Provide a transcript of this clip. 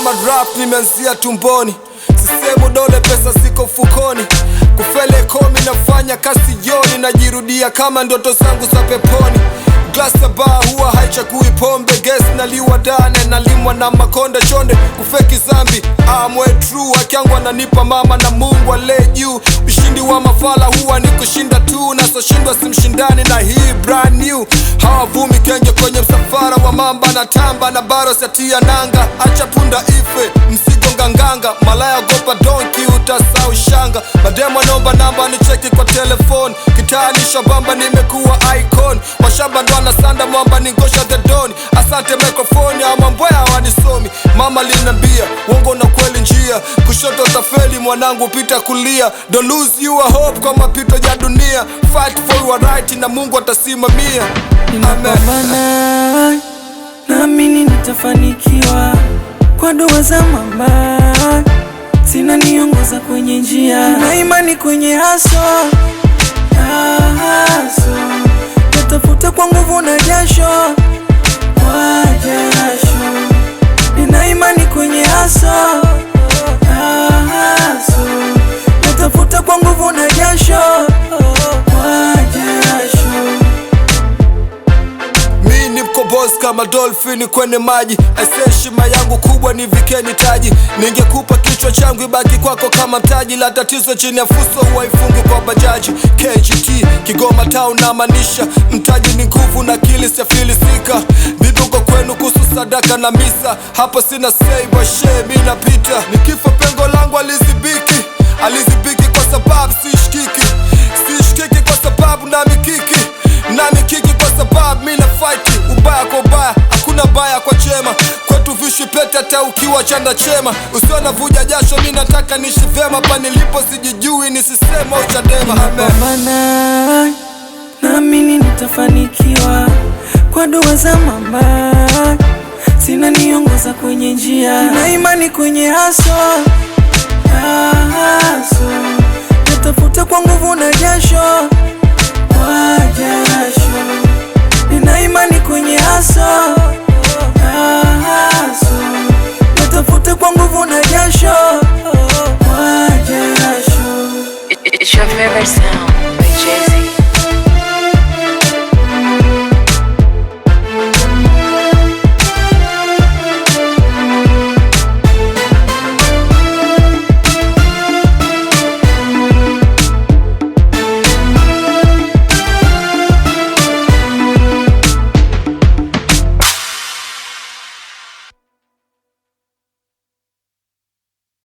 kama rap nimeanzia tumboni, sisemu dole pesa siko fukoni, kufele komi nafanya kasi yoni, najirudia kama ndoto zangu za peponi. Glass ya bar huwa haichagui pombe, guess naliwa dane nalimwa na makonde chonde, kufeki zambi amwe true, akiangwa nanipa mama na Mungu ale juu. Ushindi wa mafala huwa ni kushinda tu, na so shindwa simshindani na hii brand new. Hawavumi kenge kwenye msafara wa mamba na tamba, na baro satia nanga, acha punda ife msigo nganganga, malaya gopa donki utasau shanga. Mademo nomba namba ni cheki kwa telefone, kitani shabamba nimekuwa icon, mashamba ndo na sanda mwamba ni ngosha the don. Asante microphone ama mbwea wanisomi, mama linambia wongo na kweli njia, kushoto tafeli mwanangu pita kulia. Don't lose your hope kwa mapito ya dunia, fight for your right na Mungu atasimamia. Ninapambana naamini nitafanikiwa, kwa dua za mama sina niongoza kwenye njia, na imani kwenye haso natafuta kwa nguvu na jasho, kwa jasho. Nina imani kwenye haso natafuta kwa nguvu na jasho, kwa jasho. Mi ni mkombozi kama dolphini kwenye maji, aise heshima yangu kubwa ni vikeni taji. Ningekupa kichwa changu ibaki kwako kama mtaji, la tatizo chini ya fuso huwa ifungi kwa bajaji. KGT Kigoma town na manisha, mtaji ni nguvu na kili siafilisika. Viduko kwenu kuhusu sadaka na misa, hapa sina say washe mi napita. Nikifa pengo langu alizibiki kwa sababu sishikiki kwa sababu na mikiki kwa sababu mina fight. Ubaya kwa ubaya, hakuna baya kwa chema, kwetu vishi pete hata ukiwa chanda chema. Usiona vuja jasho, mi nataka nishi vema, pa nilipo sijijui nisisema uchadema. Ninapambana naamini nitafanikiwa, kwa dua za mama sina niongoza kwenye njia, na imani kwenye haso natafuta kwa nguvu na jasho, kwa jasho. Nina imani kwenye haso